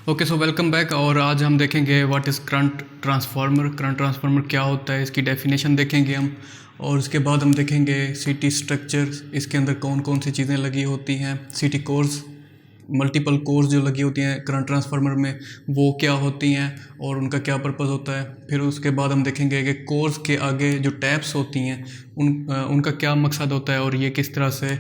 Okay, so welcome back. और आज हम देखेंगे what is current transformer. Current transformer क्या होता है, इसकी डेफिनेशन देखेंगे हम। और उसके बाद हम देखेंगे सीटी स्ट्रक्चर, इसके अंदर कौन कौन सी चीज़ें लगी होती हैं। सीटी कोर्स, मल्टीपल कोर्स जो लगी होती हैं करंट ट्रांसफार्मर में, वो क्या होती हैं और उनका क्या पर्पस होता है। फिर उसके बाद हम देखेंगे कि कोर्स के आगे जो टैप्स होती हैं उनका क्या मकसद होता है और ये किस तरह से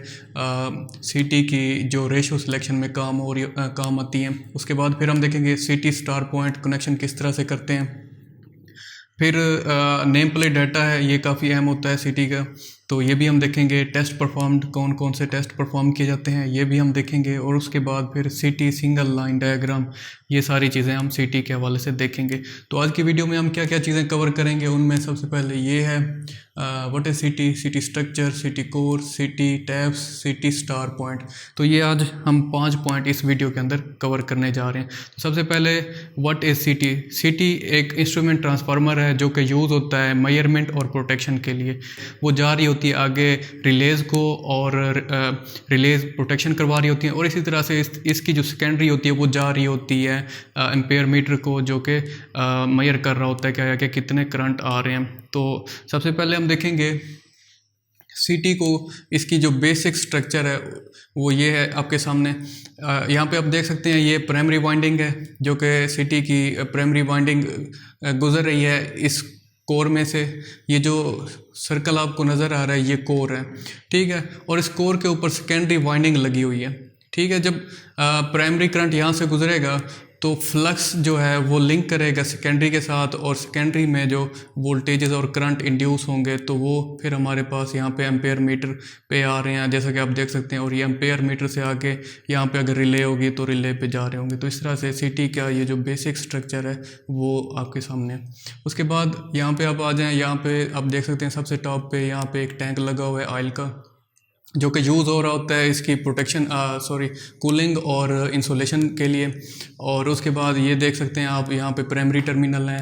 सीटी की जो रेशो सिलेक्शन में काम आती हैं। उसके बाद फिर हम देखेंगे सीटी स्टार पॉइंट कनेक्शन किस तरह से करते हैं। फिर नेम प्लेट डाटा है, ये काफ़ी अहम होता है सिटी का, तो ये भी हम देखेंगे। टेस्ट परफॉर्म्ड, कौन कौन से टेस्ट परफॉर्म किए जाते हैं, ये भी हम देखेंगे। और उसके बाद फिर सिटी सिंगल लाइन डायग्राम, ये सारी चीज़ें हम सिटी के हवाले से देखेंगे। तो आज की वीडियो में हम क्या क्या चीज़ें कवर करेंगे, उनमें सबसे पहले ये है what is city, city structure, city core, city tabs, city star point. तो ये आज हम 5 पॉइंट इस वीडियो के अंदर कवर करने जा रहे हैं। तो सबसे पहले व्हाट इज़ सिटी। सिटी एक इंस्ट्रूमेंट ट्रांसफार्मर है जो कि यूज़ होता है मेजरमेंट और प्रोटेक्शन के लिए। वो जा रही होती है आगे रिलेज़ को, और रिलेज़ प्रोटेक्शन करवा रही होती है। और इसी तरह से इसकी जो सेकेंडरी होती है वो जा रही होती है एम्पेयर मीटर को, जो कि मेजर कर रहा होता है क्या कि कितने करंट आ रहे हैं। तो सबसे पहले हम देखेंगे सीटी को, इसकी जो बेसिक स्ट्रक्चर है वो ये है आपके सामने। यहाँ पे आप देख सकते हैं ये प्राइमरी वाइंडिंग है, जो कि सीटी की प्राइमरी वाइंडिंग गुजर रही है इस कोर में से। ये जो सर्कल आपको नज़र आ रहा है ये कोर है, ठीक है। और इस कोर के ऊपर सेकेंडरी वाइंडिंग लगी हुई है, ठीक है। जब प्राइमरी करंट यहाँ से गुजरेगा तो फ्लक्स जो है वो लिंक करेगा सेकेंडरी के साथ, और सेकेंडरी में जो वोल्टेजेस और करंट इंड्यूस होंगे तो वो फिर हमारे पास यहाँ पे एम्पेयर मीटर पे आ रहे हैं, जैसा कि आप देख सकते हैं। और ये एम्पेयर मीटर से आके यहाँ पे अगर रिले होगी तो रिले पे जा रहे होंगे। तो इस तरह से सिटी का ये जो बेसिक स्ट्रक्चर है वो आपके सामने है। उसके बाद यहाँ पे आप आ जाएँ, यहाँ पे आप देख सकते हैं सबसे टॉप पे यहाँ पे एक टैंक लगा हुआ है ऑयल का, जो कि यूज़ हो रहा होता है इसकी प्रोटेक्शन कूलिंग और इंसुलेशन के लिए। और उसके बाद ये देख सकते हैं आप, यहाँ पे प्राइमरी टर्मिनल है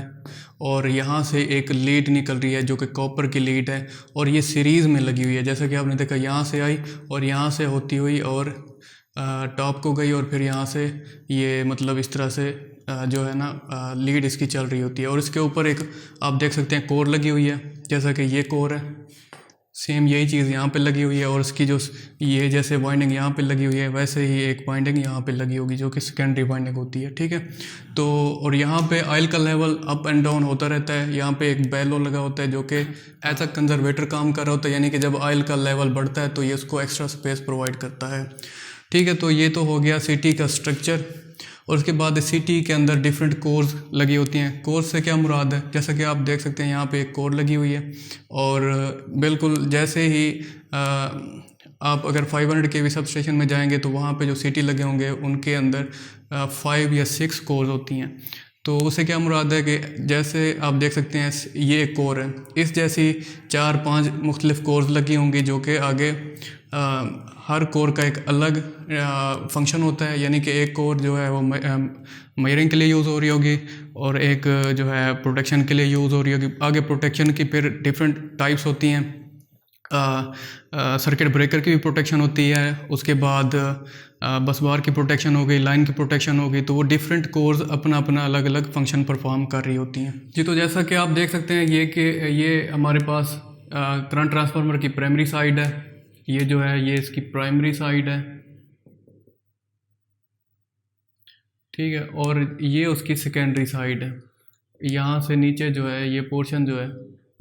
और यहाँ से एक लीड निकल रही है जो कि कॉपर की लीड है, और ये सीरीज़ में लगी हुई है। जैसा कि आपने देखा यहाँ से आई और यहाँ से होती हुई और टॉप को गई, और फिर यहाँ से ये मतलब इस तरह से जो है ना लीड इसकी चल रही होती है। और इसके ऊपर एक आप देख सकते हैं कोर लगी हुई है, जैसा कि ये कोर है, सेम यही चीज़ यहाँ पे लगी हुई है। और इसकी जो ये जैसे वाइंडिंग यहाँ पे लगी हुई है, वैसे ही एक वाइंडिंग यहाँ पे लगी होगी जो कि सेकेंडरी वाइंडिंग होती है, ठीक है। तो और यहाँ पे ऑयल का लेवल अप एंड डाउन होता रहता है। यहाँ पे एक बेलो लगा होता है जो कि एज अ कंजर्वेटर काम कर रहा होता है, यानी कि जब ऑयल का लेवल बढ़ता है तो ये उसको एक्स्ट्रा स्पेस प्रोवाइड करता है, ठीक है। तो ये तो हो गया सिटी का स्ट्रक्चर। और उसके बाद सिटी के अंदर डिफरेंट कोर्स लगी होती हैं। कोर्स से क्या मुराद है, जैसा कि आप देख सकते हैं यहाँ पे एक कोर लगी हुई है, और बिल्कुल जैसे ही आप अगर 500 kV सब स्टेशन में जाएंगे तो वहाँ पे जो सिटी लगे होंगे उनके अंदर 5 या 6 कोर्स होती हैं। तो उससे क्या मुराद है कि जैसे आप देख सकते हैं ये एक कोर है, इस जैसी 4-5 मुख्तलिफ कोर्स लगी होंगी, जो कि आगे हर कोर का एक अलग फंक्शन होता है। यानी कि एक कोर जो है वो मेजरिंग के लिए यूज़ हो रही होगी, और एक जो है प्रोटेक्शन के लिए यूज़ हो रही होगी। आगे प्रोटेक्शन की फिर डिफरेंट टाइप्स होती हैं। सर्किट ब्रेकर की भी प्रोटेक्शन होती है, उसके बाद बस बार की प्रोटेक्शन हो गई, लाइन की प्रोटेक्शन हो गई। तो वो डिफरेंट कोर्स अपना अपना अलग अलग फंक्शन परफॉर्म कर रही होती हैं जी। तो जैसा कि आप देख सकते हैं ये हमारे पास करंट ट्रांसफार्मर की प्राइमरी साइड है। ये जो है ये इसकी प्राइमरी साइड है, ठीक है। और ये उसकी सेकेंडरी साइड है। यहाँ से नीचे जो है ये पोर्शन जो है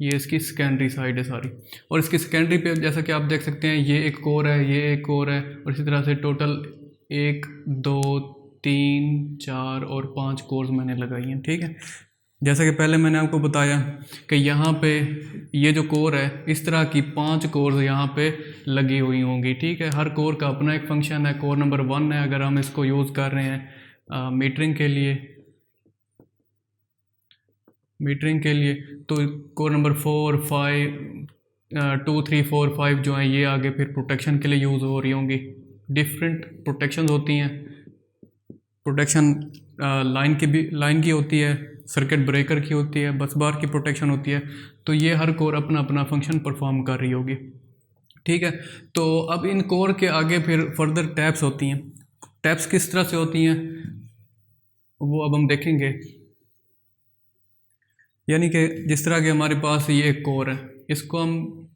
ये इसकी सेकेंडरी साइड है सारी। और इसकी सेकेंडरी पे जैसा कि आप देख सकते हैं ये एक कोर है, ये एक कोर है, और इसी तरह से टोटल 1 2 3 4 और 5 कोर्स मैंने लगाई हैं, ठीक है। जैसा कि पहले मैंने आपको बताया कि यहाँ पे ये जो कोर है इस तरह की 5 कोर्स यहाँ पे लगी हुई होंगी, ठीक है। हर कोर का अपना एक फंक्शन है। कोर नंबर 1 है, अगर हम इसको यूज़ कर रहे हैं मीटरिंग के लिए, तो कोर नंबर 4 5 2 3 4 5 जो हैं ये आगे फिर प्रोटेक्शन के लिए यूज़ हो रही होंगी। डिफरेंट प्रोटेक्शन होती हैं। प्रोटेक्शन लाइन की होती है, सर्किट ब्रेकर की होती है, बस बार की प्रोटेक्शन होती है। तो ये हर कोर अपना अपना फंक्शन परफॉर्म कर रही होगी, ठीक है। तो अब इन कोर के आगे फिर फर्दर टैप्स होती हैं। टैप्स किस तरह से होती हैं, वो अब हम देखेंगे। यानी कि जिस तरह के हमारे पास ये एक कोर है, इसको हम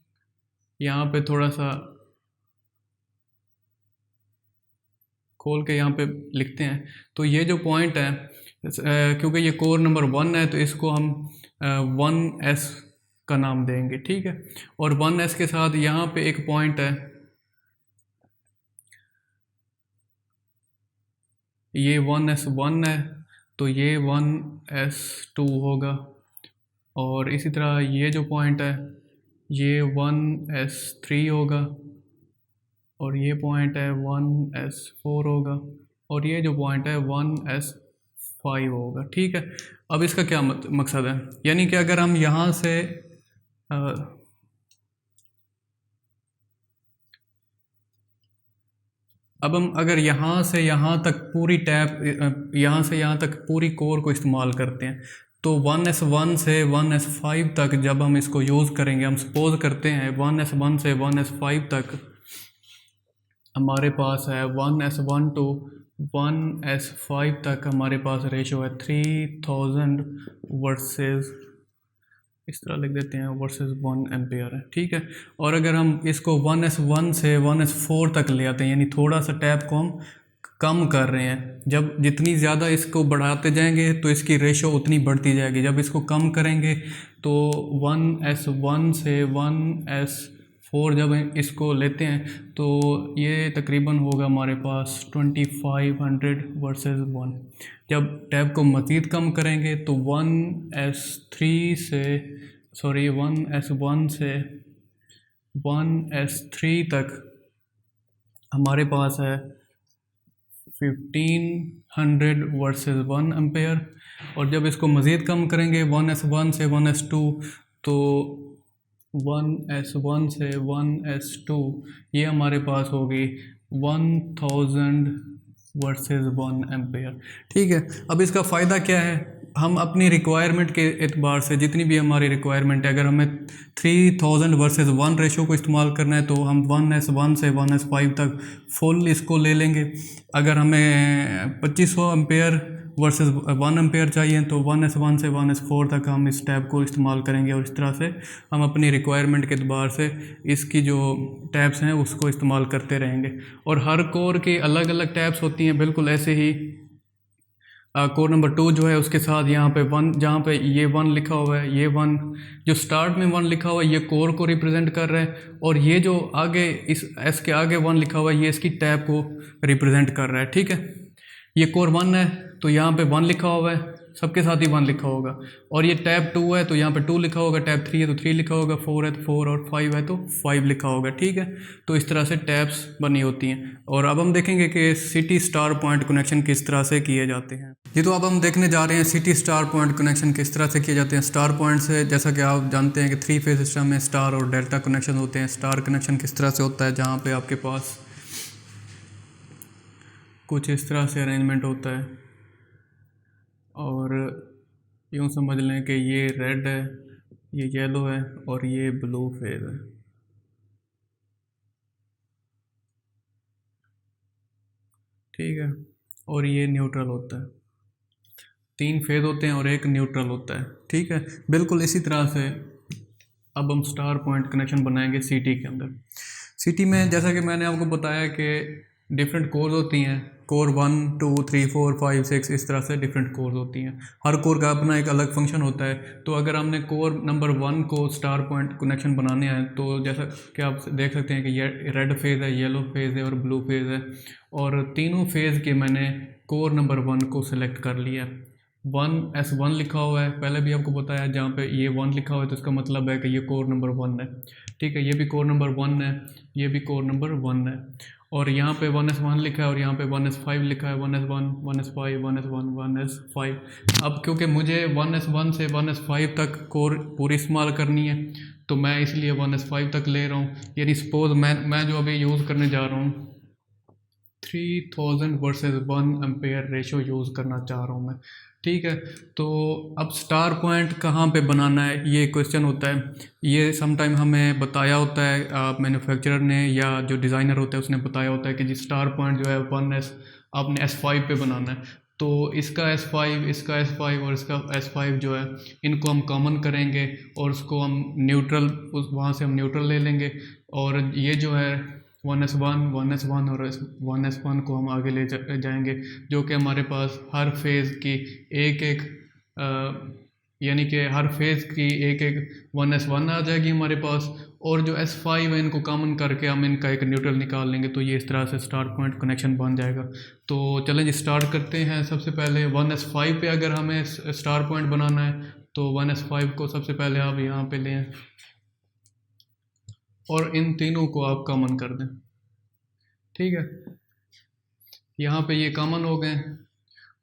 यहाँ पे थोड़ा सा खोल के यहाँ पे लिखते हैं। तो ये जो पॉइंट है, क्योंकि ये कोर नंबर 1 है, तो इसको हम 1s का नाम देंगे, ठीक है। और 1s के साथ यहाँ पे एक पॉइंट है, ये 1s1 है, तो ये 1s2 होगा। और इसी तरह ये जो पॉइंट है, ये 1s3 होगा, और ये पॉइंट है 1s4 होगा, और ये जो पॉइंट है 1s5 होगा, ठीक है। अब इसका क्या मकसद है, यानी कि अगर हम यहाँ से अब हम अगर यहाँ से यहाँ तक पूरी टैब, यहाँ से यहाँ तक पूरी कोर को इस्तेमाल करते हैं, तो 1s1 से 1s5 तक जब हम इसको यूज़ करेंगे, हम सपोज करते हैं 1s1 से 1s5 तक हमारे पास है 1s1 टू 1s5 तक हमारे पास रेशो है 3000 वर्सेस, इस तरह लिख देते हैं, वर्सेस 1 एम्पेयर है, ठीक है। और अगर हम इसको 1s1 से 1s4 तक ले आते हैं, यानी थोड़ा सा टैप को हम कम कर रहे हैं, जब जितनी ज़्यादा इसको बढ़ाते जाएंगे तो इसकी रेशो उतनी बढ़ती जाएगी, जब इसको कम करेंगे तो 1s1 से 1s4 जब इसको लेते हैं तो ये तकरीबन होगा हमारे पास 2500 वर्सेस 1। जब टैब को मज़ीद कम करेंगे तो 1s1 से 1s3 तक हमारे पास है 1500 वर्सेस 1 एम्पेयर। और जब इसको मज़ीद कम करेंगे 1s1 से 1s2, तो 1s1 से 1s2 ये हमारे पास होगी 1000 वर्सेस 1 एम्पेयर, ठीक है। अब इसका फ़ायदा क्या है, हम अपनी रिक्वायरमेंट के एतबार से जितनी भी हमारी रिक्वायरमेंट है, अगर हमें 3000 वर्सेस 1 रेशो को इस्तेमाल करना है तो हम 1s1 से 1s5 तक फुल इसको ले लेंगे। अगर हमें 2500 एम्पेयर वर्सेस 1 एम्पेयर चाहिए तो 1s1 से 1s4 तक हम इस टैब को इस्तेमाल करेंगे, और इस तरह से हम अपनी रिक्वायरमेंट के एतबार से इसकी जो टैब्स हैं उसको इस्तेमाल करते रहेंगे। और हर कोर की अलग अलग टैब्स होती हैं, बिल्कुल ऐसे ही कोर नंबर 2 जो है उसके साथ यहाँ पे 1, जहाँ पे ये 1 लिखा हुआ है, ये 1 जो स्टार्ट में 1 लिखा हुआ है ये कोर को रिप्रेजेंट कर रहा है, और ये जो आगे इस एस के आगे 1 लिखा हुआ है ये इसकी टैब को रिप्रेजेंट कर रहा है, ठीक है। ये कोर 1 है तो यहाँ पे 1 लिखा हुआ है, सबके साथ ही 1 लिखा होगा। और ये टैब 2 है तो यहाँ पे 2 लिखा होगा, टैब 3 है तो 3 लिखा होगा, 4 है तो 4, और 5 है तो 5 लिखा होगा, ठीक है। तो इस तरह से टैब्स बनी होती हैं। और अब हम देखेंगे कि सिटी स्टार पॉइंट कनेक्शन किस तरह से किए जाते हैं। जी, तो अब हम देखने जा रहे हैं सिटी स्टार पॉइंट कनेक्शन किस तरह से किए जाते हैं। स्टार पॉइंट से जैसा कि आप जानते हैं कि 3 फेज सिस्टम में स्टार और डेल्टा कनेक्शन होते हैं। स्टार कनेक्शन किस तरह से होता है, जहाँ पे आपके पास कुछ इस तरह से अरेंजमेंट होता है, और यूँ समझ लें कि ये रेड है, ये येलो है, और ये ब्लू फेज है, ठीक है। और ये न्यूट्रल होता है, 3 फेज होते हैं और एक न्यूट्रल होता है, ठीक है। बिल्कुल इसी तरह से अब हम स्टार पॉइंट कनेक्शन बनाएंगे सिटी के अंदर। सिटी में जैसा कि मैंने आपको बताया कि डिफरेंट कोर्स होती हैं, कोर 1, 2, 3, 4, 5, 6 इस तरह से डिफरेंट कोर्स होती हैं। हर कोर का अपना एक अलग फंक्शन होता है। तो अगर हमने कोर नंबर 1 को स्टार पॉइंट कनेक्शन बनाने हैं तो जैसा कि आप देख सकते हैं कि ये रेड फेज़ है, येलो फेज़ है और ब्लू फेज़ है, और तीनों फेज़ के मैंने कोर नंबर 1 को सिलेक्ट कर लिया। 1s1 लिखा हुआ है, पहले भी आपको बताया, जहाँ पे ये 1 लिखा हुआ है तो इसका मतलब है कि ये कोर नंबर 1 है, ठीक है। ये भी कोर नंबर 1 है, ये भी कोर नंबर 1 है। और यहाँ पे 1s1 लिखा है और यहाँ पे 1s5 लिखा है, 1s1, 1s5, 1s1, 1s5। अब क्योंकि मुझे 1s1 से 1s5 तक कोर पूरी इस्तेमाल करनी है तो मैं इसलिए 1s5 तक ले रहा हूँ। यानी सपोज मैं जो अभी यूज़ करने जा रहा हूँ 3000 वर्सेस 1 एम्पेयर रेशो यूज़ करना चाह रहा हूँ मैं, ठीक है। तो अब स्टार पॉइंट कहाँ पे बनाना है ये क्वेश्चन होता है। ये समटाइम हमें बताया होता है मैन्युफैक्चरर ने या जो डिज़ाइनर होता है उसने बताया होता है कि जी स्टार पॉइंट जो है 1s आपने S5 पे बनाना है। तो इसका S5, इसका S5 और इसका S5 जो है इनको हम कॉमन करेंगे और उसको हम न्यूट्रल, उस वहाँ से हम न्यूट्रल ले लेंगे और ये जो है 1s1 1s1 और 1s1 को हम आगे ले जाएंगे, जो कि हमारे पास हर फेज़ की एक एक यानी कि हर फेज़ की एक एक 1s1 आ जाएगी हमारे पास, और जो S5 है इनको कॉमन करके हम इनका एक न्यूट्रल निकाल लेंगे। तो ये इस तरह से स्टार्ट पॉइंट कनेक्शन बन जाएगा। तो चलें जी स्टार्ट करते हैं। सबसे पहले 1s5 पे अगर हमें स्टार पॉइंट बनाना है तो 1s5 को सबसे पहले आप यहाँ पे लें और इन तीनों को आप कॉमन कर दें। ठीक है, यहाँ पे ये कॉमन हो गए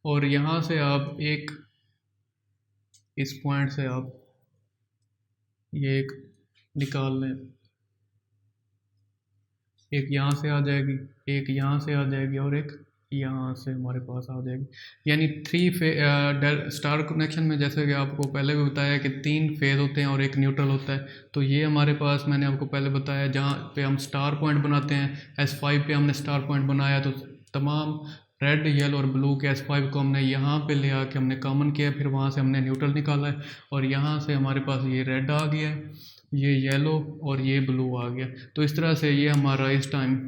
और यहाँ से आप एक इस पॉइंट से आप ये एक निकाल लें, एक यहाँ से आ जाएगी, एक यहाँ से आ जाएगी और एक यहाँ से हमारे पास आ जाएगी। यानी स्टार कनेक्शन में जैसे कि आपको पहले भी बताया कि 3 फेज़ होते हैं और एक न्यूट्रल होता है। तो ये हमारे पास मैंने आपको पहले बताया जहाँ पे हम स्टार पॉइंट बनाते हैं, S5 पे हमने स्टार पॉइंट बनाया तो तमाम रेड, येलो और ब्लू के S5 को हमने यहाँ पे ले आके हमने कॉमन किया, फिर वहाँ से हमने न्यूट्रल निकाला है और यहाँ से हमारे पास ये रेड आ गया है, ये येलो और ये ब्लू आ गया। तो इस तरह से ये हमारा इस टाइम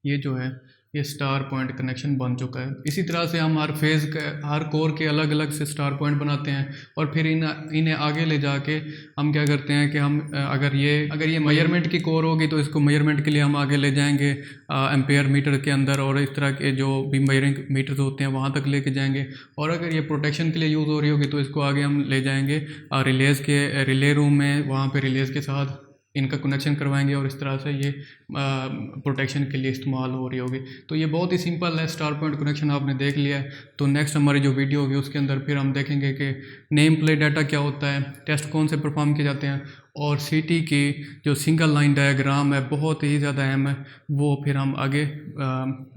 ये जो है ये स्टार पॉइंट कनेक्शन बन चुका है। इसी तरह से हम हर फेज़ के, हर कोर के अलग अलग से स्टार पॉइंट बनाते हैं और फिर इन्हें आगे ले जाके हम क्या करते हैं कि हम अगर ये मेजरमेंट की कोर होगी तो इसको मेजरमेंट के लिए हम आगे ले जाएंगे एम्पेयर मीटर के अंदर और इस तरह के जो भी मेजरिंग मीटर्स होते हैं वहाँ तक लेके जाएंगे। और अगर ये प्रोटेक्शन के लिए यूज़ हो रही होगी तो इसको आगे हम ले जाएंगे रिले रूम में, वहाँ पर रिलेज़ के साथ इनका कनेक्शन करवाएंगे और इस तरह से ये प्रोटेक्शन के लिए इस्तेमाल हो रही होगी। तो ये बहुत ही सिंपल है, स्टार पॉइंट कनेक्शन आपने देख लिया है। तो नेक्स्ट हमारी जो वीडियो होगी उसके अंदर फिर हम देखेंगे कि नेम प्लेट डाटा क्या होता है, टेस्ट कौन से परफॉर्म किए जाते हैं और सीटी की जो सिंगल लाइन डायग्राम है बहुत ही ज़्यादा अहम है, वो फिर हम आगे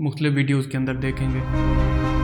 मुख्तलिफ वीडियोज़ के अंदर देखेंगे।